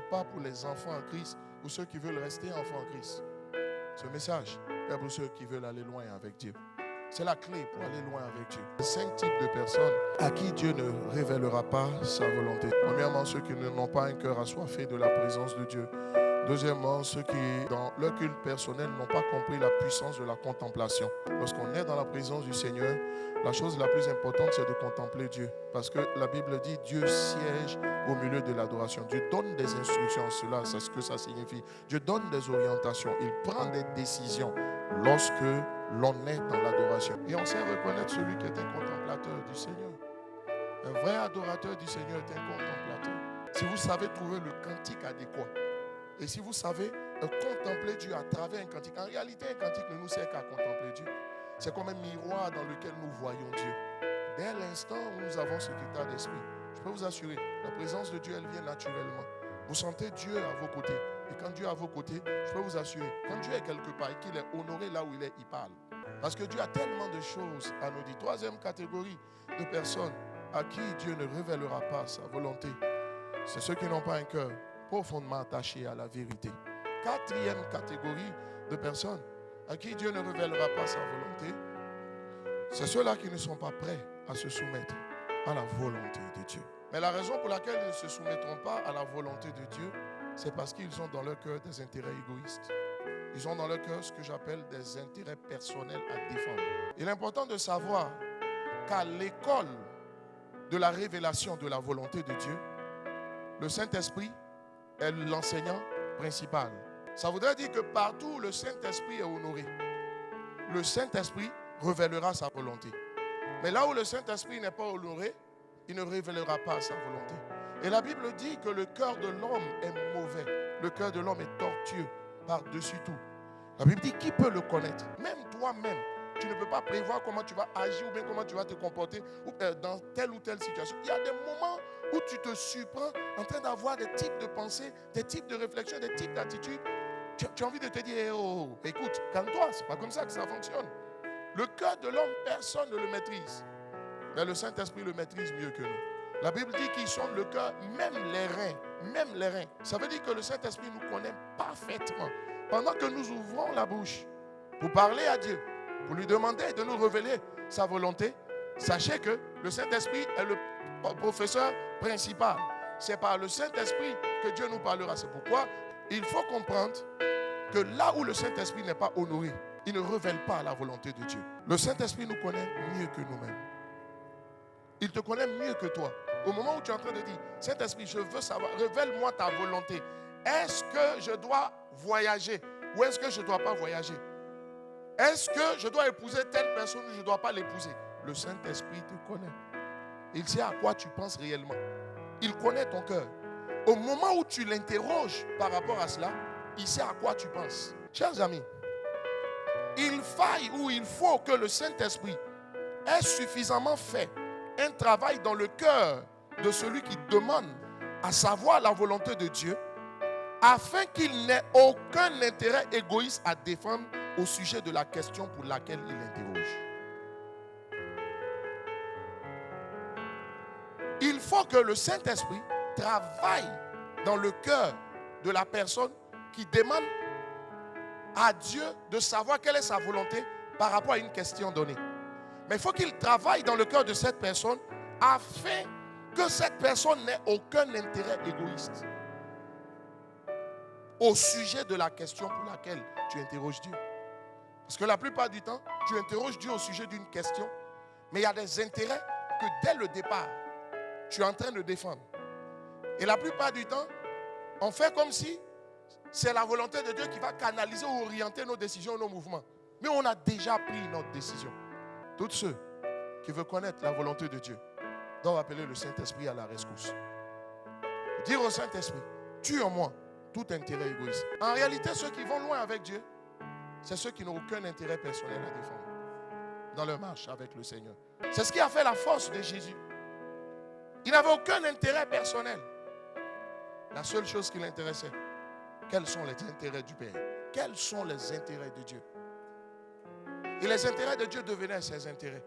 pas pour les enfants en Christ, pour ceux qui veulent rester enfants en Christ. Ce message est pour ceux qui veulent aller loin avec Dieu. C'est la clé pour aller loin avec Dieu. 5 types de personnes à qui Dieu ne révélera pas sa volonté. Premièrement, ceux qui n'ont pas un cœur assoiffé de la présence de Dieu. Deuxièmement, ceux qui, dans leur culte personnel, n'ont pas compris la puissance de la contemplation. Lorsqu'on est dans la présence du Seigneur, la chose la plus importante, c'est de contempler Dieu. Parce que la Bible dit, Dieu siège au milieu de l'adoration. Dieu donne des instructions, cela, c'est ce que ça signifie. Dieu donne des orientations, il prend des décisions lorsque l'on est dans l'adoration. Et on sait reconnaître celui qui est un contemplateur du Seigneur. Un vrai adorateur du Seigneur est un contemplateur. Si vous savez trouver le cantique adéquat, et si vous savez contempler Dieu à travers un cantique, en réalité, un cantique ne nous sert qu'à contempler Dieu. C'est comme un miroir dans lequel nous voyons Dieu. Dès l'instant où nous avons cet état d'esprit, je peux vous assurer, la présence de Dieu, elle vient naturellement. Vous sentez Dieu à vos côtés. Et quand Dieu est à vos côtés, je peux vous assurer, quand Dieu est quelque part et qu'il est honoré là où il est, il parle. Parce que Dieu a tellement de choses à nous dire. Troisième catégorie de personnes à qui Dieu ne révélera pas sa volonté, c'est ceux qui n'ont pas un cœur profondément attaché à la vérité. Quatrième catégorie de personnes à qui Dieu ne révélera pas sa volonté, c'est ceux-là qui ne sont pas prêts à se soumettre à la volonté de Dieu. Mais la raison pour laquelle ils ne se soumettront pas à la volonté de Dieu, c'est parce qu'ils ont dans leur cœur des intérêts égoïstes. Ils ont dans leur cœur ce que j'appelle des intérêts personnels à défendre. Il est important de savoir qu'à l'école de la révélation de la volonté de Dieu, le Saint-Esprit est l'enseignant principal. Ça voudrait dire que partout où le Saint-Esprit est honoré, le Saint-Esprit révélera sa volonté. Mais là où le Saint-Esprit n'est pas honoré, il ne révélera pas sa volonté. Et la Bible dit que le cœur de l'homme est mauvais. Le cœur de l'homme est tortueux par-dessus tout. La Bible dit, qui peut le connaître? Même toi-même, tu ne peux pas prévoir comment tu vas agir ou bien comment tu vas te comporter dans telle ou telle situation. Il y a des moments où tu te surprends en train d'avoir des types de pensées, des types de réflexions, des types d'attitudes. Tu as envie de te dire, écoute, calme-toi, c'est pas comme ça que ça fonctionne. Le cœur de l'homme, personne ne le maîtrise. Mais le Saint-Esprit le maîtrise mieux que nous. La Bible dit qu'il sonde le cœur, même les reins. Ça veut dire que le Saint-Esprit nous connaît parfaitement. Pendant que nous ouvrons la bouche pour parler à Dieu, pour lui demander de nous révéler sa volonté, sachez que le Saint-Esprit est le professeur principal. C'est par le Saint-Esprit que Dieu nous parlera. C'est pourquoi il faut comprendre que là où le Saint-Esprit n'est pas honoré, il ne révèle pas la volonté de Dieu. Le Saint-Esprit nous connaît mieux que nous-mêmes. Il te connaît mieux que toi. Au moment où tu es en train de dire, Saint-Esprit, je veux savoir, révèle-moi ta volonté. Est-ce que je dois voyager ou est-ce que je ne dois pas voyager? Est-ce que je dois épouser telle personne ou je ne dois pas l'épouser? Le Saint-Esprit te connaît. Il sait à quoi tu penses réellement. Il connaît ton cœur. Au moment où tu l'interroges par rapport à cela, il sait à quoi tu penses. Chers amis, il faut que le Saint-Esprit ait suffisamment fait un travail dans le cœur de celui qui demande à savoir la volonté de Dieu, afin qu'il n'ait aucun intérêt égoïste à défendre au sujet de la question pour laquelle il interroge. Il faut que le Saint-Esprit travaille dans le cœur de la personne qui demande à Dieu de savoir quelle est sa volonté par rapport à une question donnée. Mais il faut qu'il travaille dans le cœur de cette personne afin que cette personne n'ait aucun intérêt égoïste au sujet de la question pour laquelle tu interroges Dieu. Parce que la plupart du temps, tu interroges Dieu au sujet d'une question, mais il y a des intérêts que dès le départ, tu es en train de défendre. Et la plupart du temps, on fait comme si c'est la volonté de Dieu qui va canaliser ou orienter nos décisions, nos mouvements. Mais on a déjà pris notre décision. Tous ceux qui veulent connaître la volonté de Dieu doivent appeler le Saint-Esprit à la rescousse. Dire au Saint-Esprit, tue en moi tout intérêt égoïste. En réalité, ceux qui vont loin avec Dieu, c'est ceux qui n'ont aucun intérêt personnel à défendre dans leur marche avec le Seigneur. C'est ce qui a fait la force de Jésus. Il n'avait aucun intérêt personnel. La seule chose qui l'intéressait, quels sont les intérêts du Père? Quels sont les intérêts de Dieu? Et les intérêts de Dieu devenaient ses intérêts.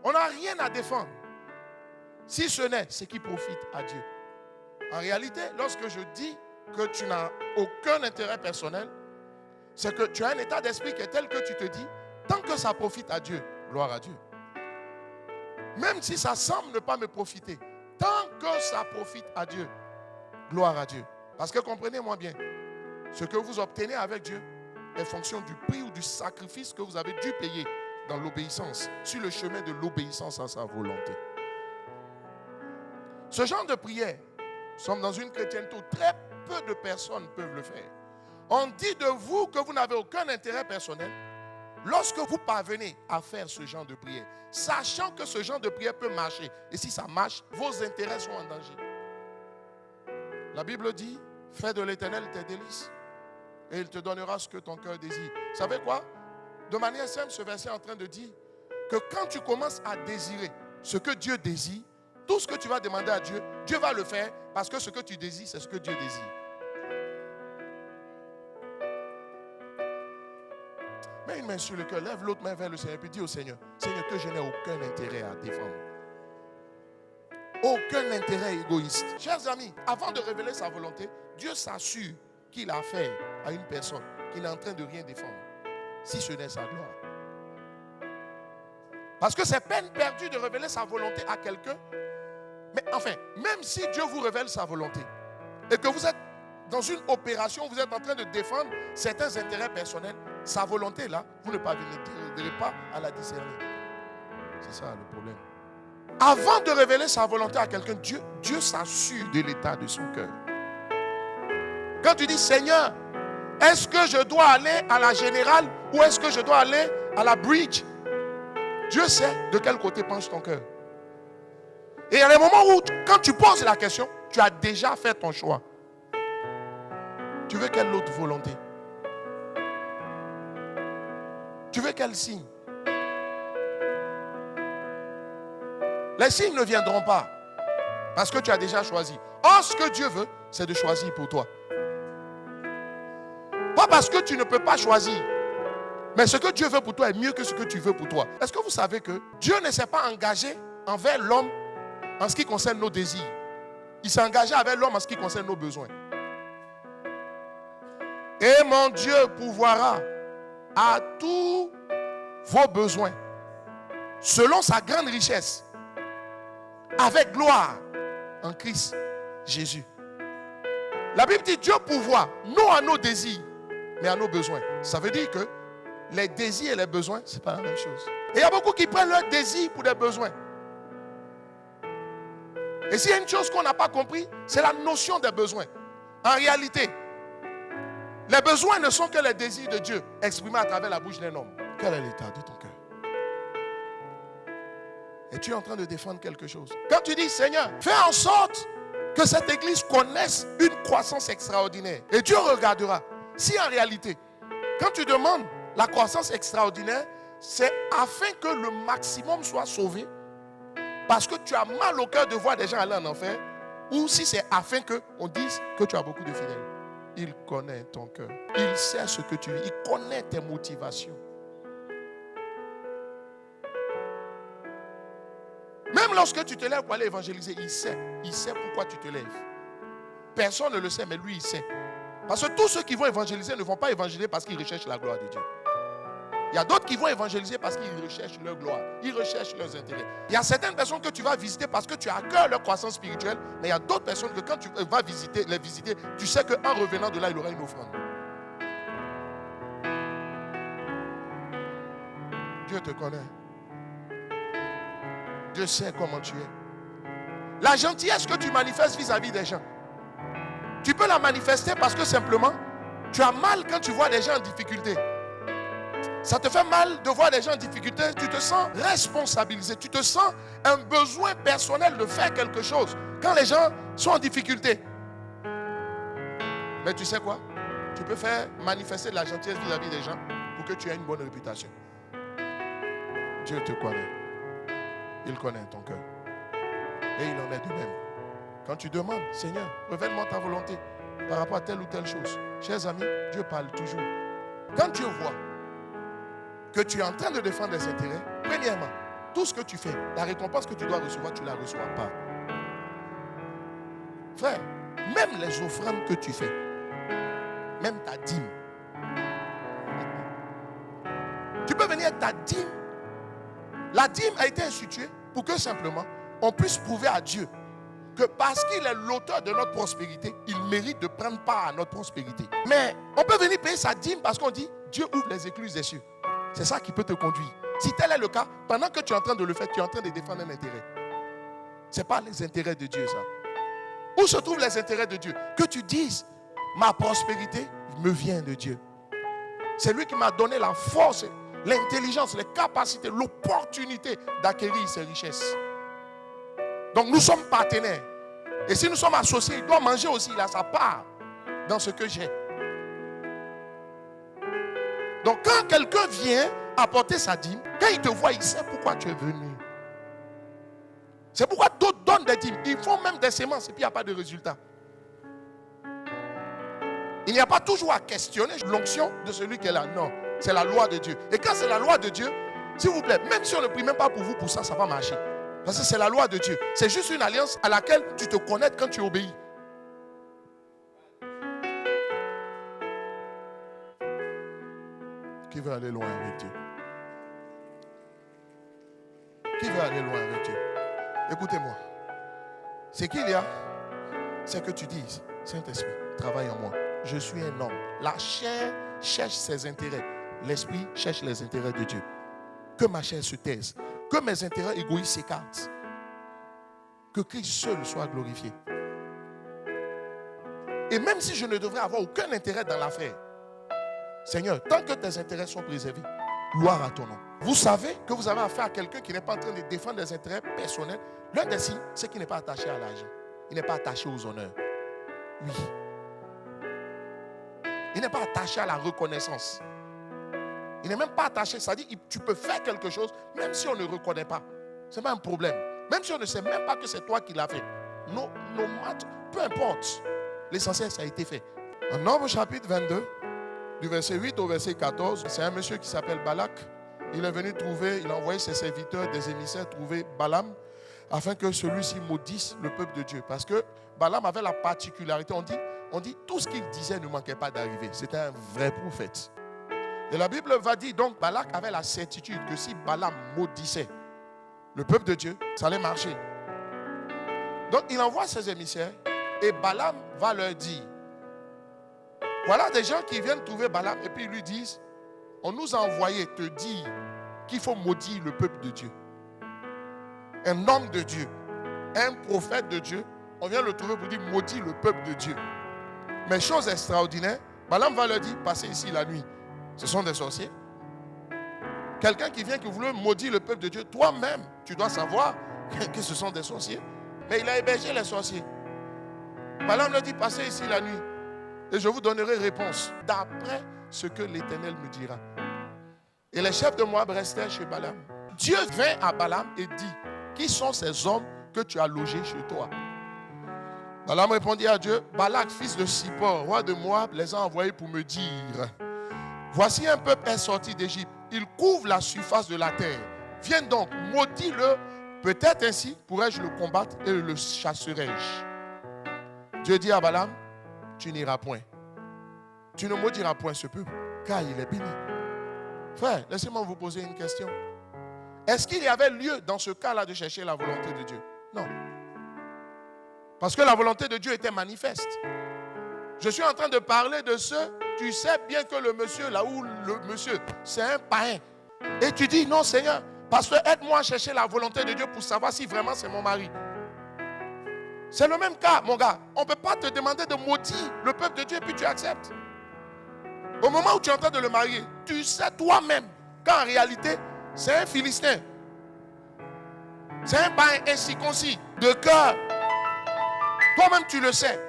On n'a rien à défendre, si ce n'est ce qui profite à Dieu. En réalité, lorsque je dis que tu n'as aucun intérêt personnel, c'est que tu as un état d'esprit qui est tel que tu te dis, tant que ça profite à Dieu, gloire à Dieu. Même si ça semble ne pas me profiter, tant que ça profite à Dieu, gloire à Dieu. Parce que comprenez-moi bien, ce que vous obtenez avec Dieu est fonction du prix ou du sacrifice que vous avez dû payer dans l'obéissance, sur le chemin de l'obéissance à sa volonté. Ce genre de prière, nous sommes dans une chrétienté où très peu de personnes peuvent le faire. On dit de vous que vous n'avez aucun intérêt personnel lorsque vous parvenez à faire ce genre de prière, sachant que ce genre de prière peut marcher. Et si ça marche, vos intérêts sont en danger. La Bible dit, fais de l'Éternel tes délices et il te donnera ce que ton cœur désire. Vous savez quoi? De manière simple, ce verset est en train de dire que quand tu commences à désirer ce que Dieu désire, tout ce que tu vas demander à Dieu, Dieu va le faire parce que ce que tu désires, c'est ce que Dieu désire. Mets une main sur le cœur, lève l'autre main vers le Seigneur, puis dis au Seigneur, Seigneur, que je n'ai aucun intérêt à défendre. Aucun intérêt égoïste. Chers amis, avant de révéler sa volonté, Dieu s'assure qu'il a affaire à une personne qui n'est en train de rien défendre, si ce n'est sa gloire. Parce que c'est peine perdue de révéler sa volonté à quelqu'un. Mais enfin, même si Dieu vous révèle sa volonté et que vous êtes dans une opération, vous êtes en train de défendre certains intérêts personnels, sa volonté là, vous ne parviendrez pas à la discerner. C'est ça le problème. Avant de révéler sa volonté à quelqu'un, Dieu s'assure de l'état de son cœur. Quand tu dis, Seigneur, est-ce que je dois aller à la générale ou est-ce que je dois aller à la bridge? Dieu sait de quel côté penche ton cœur. Et il y a des moments où, quand tu poses la question, tu as déjà fait ton choix. Tu veux quelle autre volonté? Tu veux quel signe? Les signes ne viendront pas parce que tu as déjà choisi. Or, ce que Dieu veut, c'est de choisir pour toi. Pas parce que tu ne peux pas choisir, mais ce que Dieu veut pour toi est mieux que ce que tu veux pour toi. Est-ce que vous savez que Dieu ne s'est pas engagé envers l'homme en ce qui concerne nos désirs? Il s'est engagé avec l'homme en ce qui concerne nos besoins. Et mon Dieu pourvoira à tous vos besoins selon sa grande richesse avec gloire en Christ Jésus. La Bible dit Dieu pourvoit non à nos désirs mais à nos besoins. Ça veut dire que les désirs et les besoins, ce n'est pas la même chose. Et il y a beaucoup qui prennent leurs désirs pour des besoins. Et s'il y a une chose qu'on n'a pas compris, c'est la notion des besoins. En réalité, les besoins ne sont que les désirs de Dieu exprimés à travers la bouche d'un homme. Quel est l'état de ton cœur? Et tu es en train de défendre quelque chose. Quand tu dis, Seigneur, fais en sorte que cette église connaisse une croissance extraordinaire. Et Dieu regardera. Si en réalité, quand tu demandes la croissance extraordinaire, c'est afin que le maximum soit sauvé. Parce que tu as mal au cœur de voir des gens aller en enfer. Ou si c'est afin qu'on dise que tu as beaucoup de fidèles. Il connaît ton cœur. Il sait ce que tu vis. Il connaît tes motivations. Même lorsque tu te lèves pour aller évangéliser, il sait pourquoi tu te lèves. Personne ne le sait, mais lui, il sait. Parce que tous ceux qui vont évangéliser ne vont pas évangéliser parce qu'ils recherchent la gloire de Dieu. Il y a d'autres qui vont évangéliser parce qu'ils recherchent leur gloire. Ils recherchent leurs intérêts. Il y a certaines personnes que tu vas visiter parce que tu as à cœur leur croissance spirituelle. Mais il y a d'autres personnes que quand tu vas les visiter, tu sais qu'en revenant de là, il aura une offrande. Dieu te connaît. Dieu sait comment tu es. La gentillesse que tu manifestes vis-à-vis des gens, tu peux la manifester parce que simplement, tu as mal quand tu vois des gens en difficulté. Ça te fait mal de voir des gens en difficulté. Tu te sens responsabilisé. Tu te sens un besoin personnel de faire quelque chose quand les gens sont en difficulté. Mais tu sais quoi? Tu peux faire manifester de la gentillesse vis-à-vis des gens pour que tu aies une bonne réputation. Dieu te connaît. Il connaît ton cœur. Et il en est de même. Quand tu demandes, Seigneur, révèle-moi ta volonté par rapport à telle ou telle chose. Chers amis, Dieu parle toujours. Quand Dieu voit que tu es en train de défendre des intérêts, premièrement, tout ce que tu fais, la récompense que tu dois recevoir, tu ne la reçois pas. Frère, même les offrandes que tu fais, même ta dîme. Tu peux venir avec ta dîme. La dîme a été instituée pour que simplement on puisse prouver à Dieu que parce qu'il est l'auteur de notre prospérité, il mérite de prendre part à notre prospérité. Mais on peut venir payer sa dîme parce qu'on dit Dieu ouvre les écluses des cieux. C'est ça qui peut te conduire. Si tel est le cas, pendant que tu es en train de le faire, tu es en train de défendre un intérêt. Ce n'est pas les intérêts de Dieu, ça. Où se trouvent les intérêts de Dieu? Que tu dises, ma prospérité me vient de Dieu. C'est lui qui m'a donné la force, l'intelligence, les capacités, l'opportunité d'acquérir ces richesses. Donc nous sommes partenaires. Et si nous sommes associés, il doit manger aussi, il a sa part dans ce que j'ai. Donc quand quelqu'un vient apporter sa dîme, quand il te voit, il sait pourquoi tu es venu. C'est pourquoi d'autres donnent des dîmes. Ils font même des semences et puis il n'y a pas de résultat. Il n'y a pas toujours à questionner l'onction de celui qui est là. Non, c'est la loi de Dieu. Et quand c'est la loi de Dieu, s'il vous plaît, même si on ne prie même pas pour vous, pour ça, ça va marcher. Parce que c'est la loi de Dieu. C'est juste une alliance à laquelle tu te connectes quand tu obéis. Qui veut aller loin avec Dieu? Qui veut aller loin avec Dieu? Écoutez-moi. Ce qu'il y a, c'est que tu dises, Saint-Esprit, travaille en moi. Je suis un homme. La chair cherche ses intérêts. L'esprit cherche les intérêts de Dieu. Que ma chair se taise. Que mes intérêts égoïstes s'écartent. Que Christ seul soit glorifié. Et même si je ne devrais avoir aucun intérêt dans l'affaire, Seigneur, tant que tes intérêts sont préservés, gloire à ton nom. Vous savez que vous avez affaire à quelqu'un qui n'est pas en train de défendre des intérêts personnels. L'un des signes, c'est qu'il n'est pas attaché à l'argent. Il n'est pas attaché aux honneurs. Oui. Il n'est pas attaché à la reconnaissance. Il n'est même pas attaché. C'est-à-dire que tu peux faire quelque chose même si on ne reconnaît pas. Ce n'est pas un problème. Même si on ne sait même pas que c'est toi qui l'as fait. No matter, peu importe. L'essentiel, ça a été fait. En Nombre chapitre 22, du verset 8 au verset 14, c'est un monsieur qui s'appelle Balak. Il est venu trouver, il a envoyé ses serviteurs, des émissaires, trouver Balaam, afin que celui-ci maudisse le peuple de Dieu. Parce que Balaam avait la particularité, on dit tout ce qu'il disait ne manquait pas d'arriver. C'était un vrai prophète. Et la Bible va dire, donc Balak avait la certitude que si Balaam maudissait le peuple de Dieu, ça allait marcher. Donc il envoie ses émissaires et Balaam va leur dire, voilà des gens qui viennent trouver Balaam et puis ils lui disent, on nous a envoyé te dire qu'il faut maudire le peuple de Dieu. Un homme de Dieu, un prophète de Dieu, on vient le trouver pour dire maudire le peuple de Dieu. Mais chose extraordinaire, Balaam va leur dire, passez ici la nuit. Ce sont des sorciers. Quelqu'un qui vient qui voulait maudire le peuple de Dieu, toi-même, tu dois savoir que ce sont des sorciers. Mais il a hébergé les sorciers. Balaam leur dit, passez ici la nuit. Et je vous donnerai réponse d'après ce que l'Éternel me dira. Et les chefs de Moab restèrent chez Balaam. Dieu vint à Balaam et dit, qui sont ces hommes que tu as logés chez toi? Balaam répondit à Dieu, Balak, fils de Sippor, roi de Moab, les a envoyés pour me dire, voici un peuple est sorti d'Égypte. Il couvre la surface de la terre. Viens donc, maudis-le. Peut-être ainsi pourrais-je le combattre et le chasserai-je. Dieu dit à Balaam, tu n'iras point. Tu ne maudiras point ce peuple, car il est béni. Frère, laissez-moi vous poser une question. Est-ce qu'il y avait lieu dans ce cas-là de chercher la volonté de Dieu? Non. Parce que la volonté de Dieu était manifeste. Je suis en train de parler de ceux, tu sais bien que le monsieur, là où le monsieur, c'est un païen. Et tu dis, non Seigneur, pasteur, aide-moi à chercher la volonté de Dieu pour savoir si vraiment c'est mon mari. C'est le même cas, mon gars. On ne peut pas te demander de maudire le peuple de Dieu et puis tu acceptes. Au moment où tu es en train de le marier, tu sais toi-même qu'en réalité, c'est un Philistin. C'est un païen incirconcis de cœur. Toi-même, tu le sais.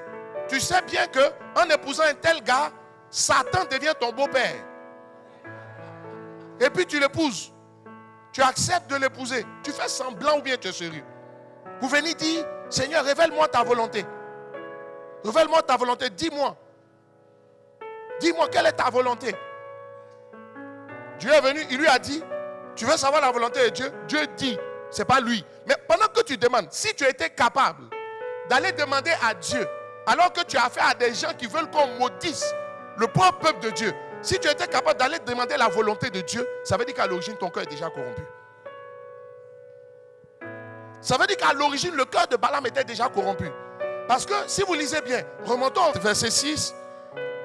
Tu sais bien qu'en épousant un tel gars, Satan devient ton beau-père. Et puis tu l'épouses. Tu acceptes de l'épouser. Tu fais semblant ou bien tu es sérieux. Vous venez dire, Seigneur, révèle-moi ta volonté. Révèle-moi ta volonté. Dis-moi. Dis-moi quelle est ta volonté. Dieu est venu, il lui a dit, tu veux savoir la volonté de Dieu? Dieu dit, ce n'est pas lui. Mais pendant que tu demandes, si tu étais capable d'aller demander à Dieu Alors que tu as affaire à des gens qui veulent qu'on maudisse le pauvre peuple de Dieu. Si tu étais capable d'aller demander la volonté de Dieu, ça veut dire qu'à l'origine, ton cœur est déjà corrompu. Ça veut dire qu'à l'origine, le cœur de Balaam était déjà corrompu. Parce que si vous lisez bien, remontons au verset 6,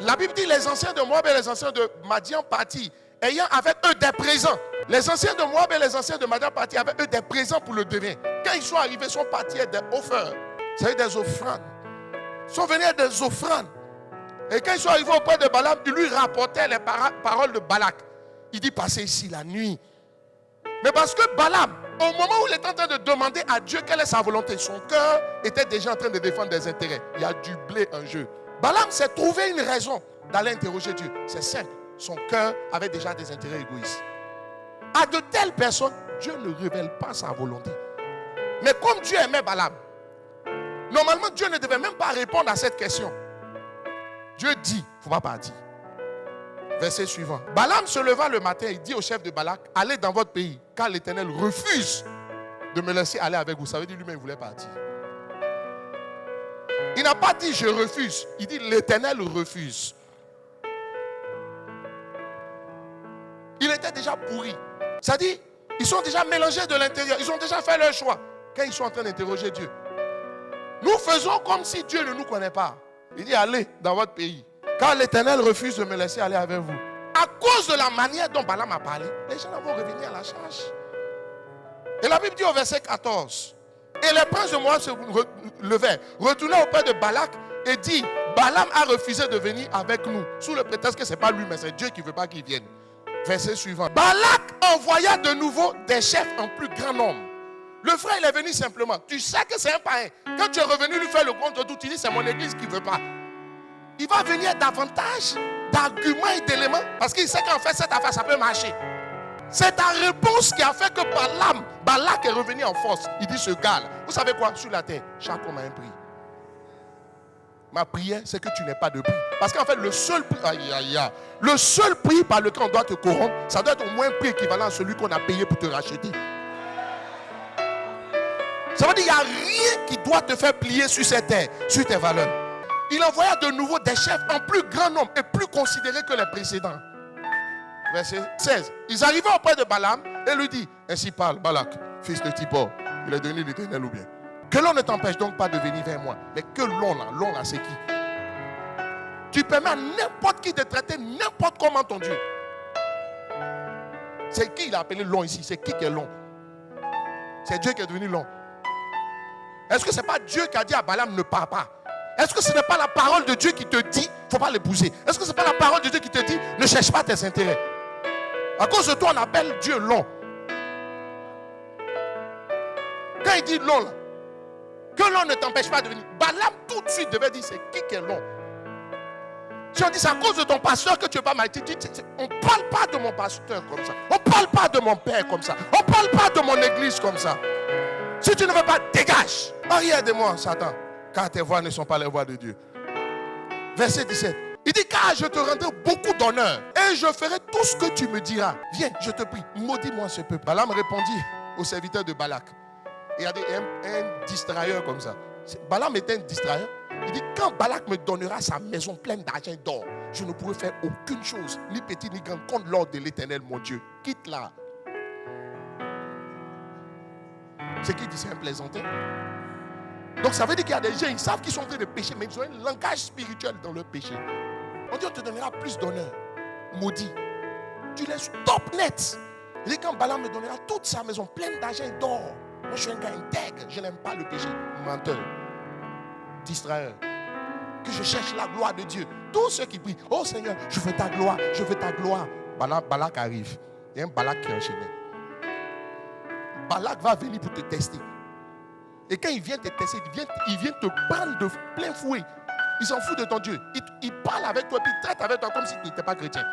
la Bible dit les anciens de Moab et les anciens de Madian partis, ayant avec eux des présents. Les anciens de Moab et les anciens de Madian partis avec eux des présents pour le devin. Quand ils sont arrivés, ils sont partis avec des offreurs. C'est-à-dire des offrandes. Ils sont venus avec des offrandes. Et quand ils sont arrivés auprès de Balaam, ils lui rapportaient les paroles de Balak. Il dit, passez ici la nuit. Mais parce que Balaam, au moment où il est en train de demander à Dieu quelle est sa volonté, son cœur était déjà en train de défendre des intérêts. Il y a du blé en jeu. Balaam s'est trouvé une raison d'aller interroger Dieu. C'est simple. Son cœur avait déjà des intérêts égoïstes. À de telles personnes, Dieu ne révèle pas sa volonté. Mais comme Dieu aimait Balaam, normalement Dieu ne devait même pas répondre à cette question. Dieu dit, il ne faut pas partir. Verset suivant. Balaam se leva le matin et dit au chef de Balak, allez dans votre pays, car l'Éternel refuse de me laisser aller avec vous. Ça veut dire lui-même, il voulait partir. Il n'a pas dit je refuse. Il dit l'Éternel refuse. Il était déjà pourri. Ça dit, ils sont déjà mélangés de l'intérieur. Ils ont déjà fait leur choix. Quand ils sont en train d'interroger Dieu. Nous faisons comme si Dieu ne nous connaît pas. Il dit allez dans votre pays. Car l'Éternel refuse de me laisser aller avec vous. À cause de la manière dont Balaam a parlé, les gens vont revenir à la charge. Et la Bible dit au verset 14. Et les princes de Moab se levèrent, retournèrent auprès de Balak et dit, Balaam a refusé de venir avec nous, sous le prétexte que ce n'est pas lui, mais c'est Dieu qui ne veut pas qu'il vienne. Verset suivant. Balak envoya de nouveau des chefs en plus grand nombre. Le frère, il est venu simplement. Tu sais que c'est un païen. Quand tu es revenu lui faire le contre-tout, tu dis, c'est mon église qui ne veut pas. Il va venir davantage d'arguments et d'éléments parce qu'il sait qu'en fait, cette affaire, ça peut marcher. C'est ta réponse qui a fait que Balak est revenu en force. Il dit ce gars-là, vous savez quoi? Sur la terre, chaque homme a un prix. Ma prière, c'est que tu n'aies pas de prix. Parce qu'en fait, le seul prix par lequel on doit te corrompre, ça doit être au moins un prix équivalent à celui qu'on a payé pour te racheter. Ça veut dire qu'il n'y a rien qui doit te faire plier sur cette terre, sur tes valeurs. Il envoya de nouveau des chefs en plus grand nombre et plus considérés que les précédents. Verset 16. Ils arrivaient auprès de Balaam et lui dit, ainsi parle Balak, fils de Tipor, il est devenu l'Éternel ou bien. Que l'on ne t'empêche donc pas de venir vers moi. Mais que l'on là c'est qui? Tu permets à n'importe qui de traiter n'importe comment ton Dieu. C'est qui il a appelé long ici? C'est qui est long? C'est Dieu qui est devenu long. Est-ce que ce n'est pas Dieu qui a dit à Balaam ne pars pas? Est-ce que ce n'est pas la parole de Dieu qui te dit il ne faut pas l'épouser? Est-ce que ce n'est pas la parole de Dieu qui te dit ne cherche pas tes intérêts? À cause de toi, on appelle Dieu long. Quand il dit long, là, que l'on ne t'empêche pas de venir. Balaam tout de suite devait dire c'est qui est long. Si on dit c'est à cause de ton pasteur que tu ne veux pas m'arrêter, on ne parle pas de mon pasteur comme ça. On ne parle pas de mon père comme ça. On ne parle pas de mon église comme ça. Si tu ne veux pas, dégage. Arrière de moi, Satan. Car tes voix ne sont pas les voix de Dieu. Verset 17. Il dit car je te rendrai beaucoup d'honneur et je ferai tout ce que tu me diras. Viens, je te prie, maudis-moi ce peuple. Balaam répondit au serviteur de Balak. Il y a un distrailleur comme ça. Balaam était un distrailleur. Il dit quand Balak me donnera sa maison pleine d'argent et d'or, je ne pourrai faire aucune chose, ni petit ni grand, contre l'ordre de l'Éternel mon Dieu. Quitte-la. C'est qui dit c'est un plaisantin. Donc ça veut dire qu'il y a des gens, ils savent qu'ils sont en train de pécher, mais ils ont un langage spirituel dans leur péché. On dit on te donnera plus d'honneur. Maudit. Tu laisses top net. Il dit quand Balaam me donnera toute sa maison pleine d'argent et d'or. Moi je suis un gars intègre, je n'aime pas le péché. Menteur. Distrailleur. Que je cherche la gloire de Dieu. Tous ceux qui prient, oh Seigneur, je veux ta gloire, je veux ta gloire. Balak arrive. Il y a un Balak qui est enchaîné. Balak va venir pour te tester. Et quand il vient te tester, il vient te prendre de plein fouet. Il s'en fout de ton Dieu. Il parle avec toi, puis il traite avec toi comme si tu n'étais pas chrétien.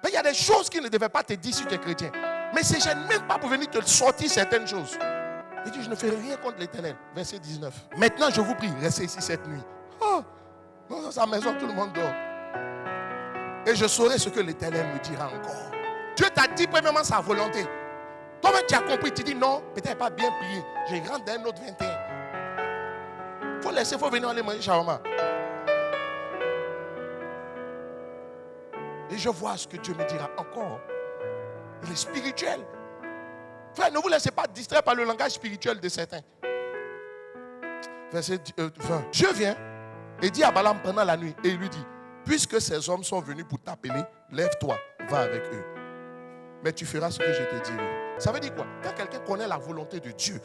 Mais il y a des choses qu'il ne devait pas te dire si tu es chrétien. Mais il ne se gêne même pas pour venir te sortir certaines choses. Il dit, je ne ferai rien contre l'Éternel. Verset 19. Maintenant, je vous prie, restez ici cette nuit. Oh, dans sa maison, tout le monde dort. Et je saurai ce que l'Éternel me dira encore. Dieu t'a dit premièrement sa volonté. Toi-même, tu as compris, tu dis non, peut-être pas bien prié. Je rentre d'un autre 21. Il faut laisser, il faut venir aller manger shawarma. Et je vois ce que Dieu me dira encore. Il est spirituel. Frère, ne vous laissez pas distraire par le langage spirituel de certains. Verset 20. Dieu vient et dit à Balaam pendant la nuit, et il lui dit, puisque ces hommes sont venus pour t'appeler, lève-toi, va avec eux. Mais tu feras ce que je te dirai. Ça veut dire quoi? Quand quelqu'un connaît la volonté de Dieu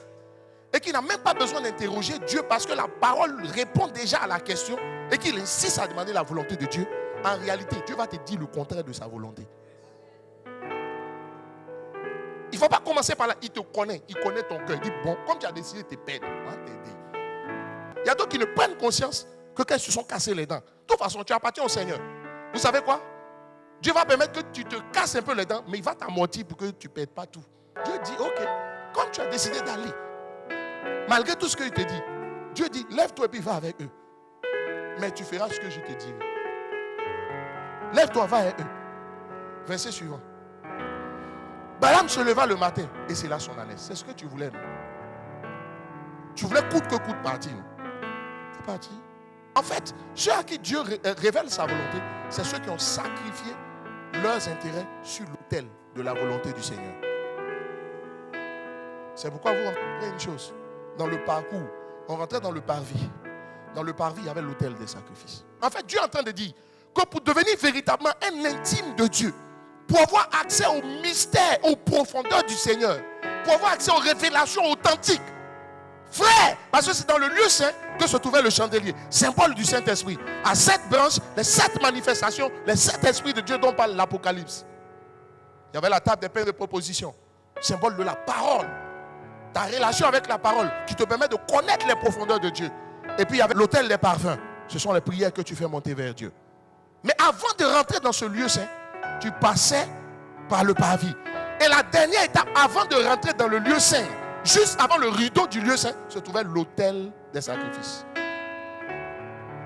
et qu'il n'a même pas besoin d'interroger Dieu parce que la parole répond déjà à la question et qu'il insiste à demander la volonté de Dieu, en réalité, Dieu va te dire le contraire de sa volonté. Il ne faut pas commencer par là. Il te connaît, il connaît ton cœur. Il dit, bon, comme tu as décidé de te perdre, il y a d'autres qui ne prennent conscience que quand ils se sont cassés les dents. De toute façon, tu appartiens au Seigneur. Vous savez quoi? Dieu va permettre que tu te casses un peu les dents, mais il va t'amortir pour que tu ne perdes pas tout. Dieu dit, ok, comme tu as décidé d'aller, malgré tout ce qu'il te dit, Dieu dit, lève-toi et puis va avec eux. Mais tu feras ce que je te dirai. Lève-toi, va avec eux. Verset suivant. Balaam se leva le matin et c'est là son ânesse. C'est ce que tu voulais, non? Tu voulais coûte que coûte partir, non? C'est parti. En fait, ceux à qui Dieu révèle sa volonté, c'est ceux qui ont sacrifié leurs intérêts sur l'autel de la volonté du Seigneur. C'est pourquoi vous rentrez une chose. Dans le parcours, on rentrait dans le parvis. Dans le parvis, il y avait l'autel des sacrifices. En fait, Dieu est en train de dire que pour devenir véritablement un intime de Dieu, pour avoir accès au mystère, aux profondeurs du Seigneur, pour avoir accès aux révélations authentiques, frère, parce que c'est dans le lieu saint que se trouvait le chandelier, symbole du Saint-Esprit. À 7 branches, les 7 manifestations, les 7 esprits de Dieu dont parle l'Apocalypse. Il y avait la table des pains de proposition, symbole de la parole. Ta relation avec la parole qui te permet de connaître les profondeurs de Dieu. Et puis il y avait l'autel des parfums. Ce sont les prières que tu fais monter vers Dieu. Mais avant de rentrer dans ce lieu saint, tu passais par le parvis. Et la dernière étape avant de rentrer dans le lieu saint, juste avant le rideau du lieu saint, se trouvait l'autel des sacrifices.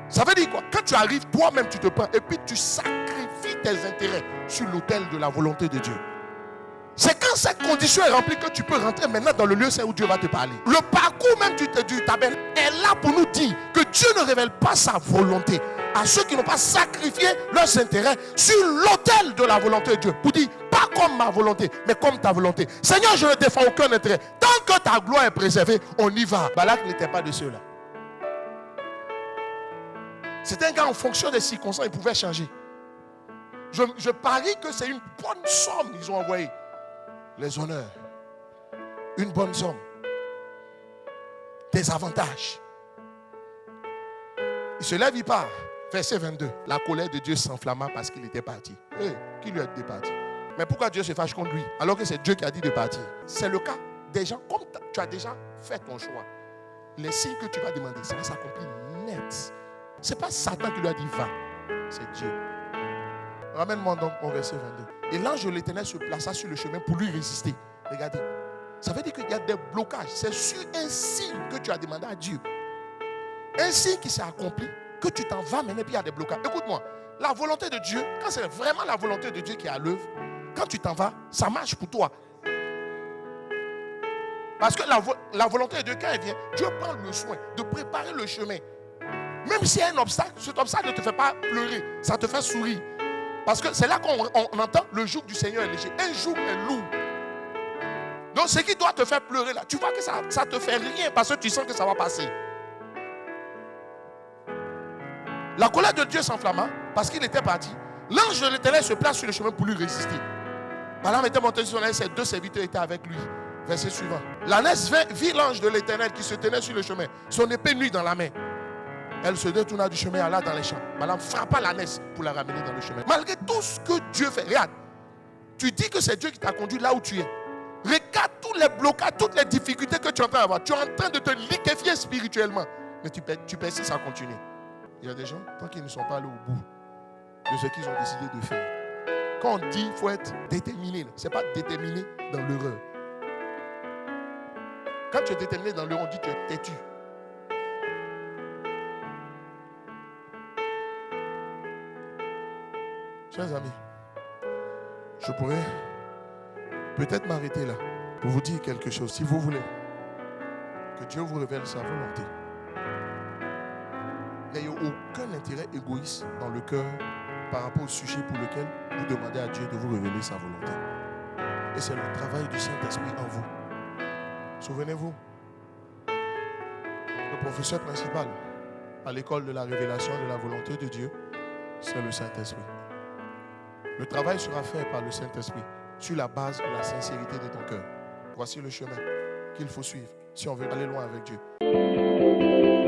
Ça veut dire quoi? Quand tu arrives, toi-même tu te prends et puis tu sacrifies tes intérêts sur l'autel de la volonté de Dieu. C'est quand cette condition est remplie que tu peux rentrer maintenant dans le lieu saint où Dieu va te parler. Le parcours même du tabernacle est là pour nous dire que Dieu ne révèle pas sa volonté à ceux qui n'ont pas sacrifié leurs intérêts sur l'autel de la volonté de Dieu. Pour dire, pas comme ma volonté, mais comme ta volonté. Seigneur, je ne défends aucun intérêt. Tant que ta gloire est préservée, on y va. Balak n'était pas de ceux-là. C'était un gars en fonction des circonstances, il pouvait changer. Je parie que c'est une bonne somme qu'ils ont envoyé. Les honneurs, une bonne somme, des avantages. Il se lève, il part. Verset 22. La colère de Dieu s'enflamma parce qu'il était parti. Qui lui a dit de partir? Mais pourquoi Dieu se fâche contre lui alors que c'est Dieu qui a dit de partir? C'est le cas des gens, comme tu as déjà fait ton choix. Les signes que tu vas demander, ça va s'accomplir net. Ce n'est pas Satan qui lui a dit va, c'est Dieu. Ramène-moi donc au verset 22. Et l'ange de l'Éternel se plaça sur le chemin pour lui résister. Regardez. Ça veut dire qu'il y a des blocages. C'est sur un signe que tu as demandé à Dieu. Un signe qui s'est accompli, que tu t'en vas maintenant et puis il y a des blocages. Écoute-moi, la volonté de Dieu, quand c'est vraiment la volonté de Dieu qui est à l'œuvre, quand tu t'en vas, ça marche pour toi. Parce que la volonté de Dieu, quand elle vient, Dieu prend le soin de préparer le chemin. Même s'il y a un obstacle, cet obstacle ne te fait pas pleurer, ça te fait sourire. Parce que c'est là qu'on entend le joug du Seigneur est léger. Un joug est lourd. Donc ce qui doit te faire pleurer là, tu vois que ça ne te fait rien parce que tu sens que ça va passer. La colère de Dieu s'enflamma parce qu'il était parti. L'ange de l'Éternel se place sur le chemin pour lui résister. Balaam était monté sur son ânesse, ses 2 serviteurs étaient avec lui. Verset suivant. L'ânesse vit l'ange de l'Éternel qui se tenait sur le chemin, son épée nue dans la main. Elle se détourna du chemin et alla dans les champs. Balaam frappa l'ânesse pour la ramener dans le chemin. Malgré tout ce que Dieu fait, regarde, tu dis que c'est Dieu qui t'a conduit là où tu es. Regarde tous les blocages, toutes les difficultés que tu es en train d'avoir. Tu es en train de te liquéfier spirituellement. Mais tu persistes à continuer. Il y a des gens, tant qu'ils ne sont pas allés au bout de ce qu'ils ont décidé de faire. Quand on dit qu'il faut être déterminé, ce n'est pas déterminé dans l'erreur. Quand tu es déterminé dans l'erreur, on dit que tu es têtu. Chers amis, je pourrais peut-être m'arrêter là pour vous dire quelque chose. Si vous voulez que Dieu vous révèle sa volonté, n'ayez aucun intérêt égoïste dans le cœur par rapport au sujet pour lequel vous demandez à Dieu de vous révéler sa volonté. Et c'est le travail du Saint-Esprit en vous. Souvenez-vous, le professeur principal à l'école de la révélation de la volonté de Dieu, c'est le Saint-Esprit. Le travail sera fait par le Saint-Esprit sur la base de la sincérité de ton cœur. Voici le chemin qu'il faut suivre si on veut aller loin avec Dieu.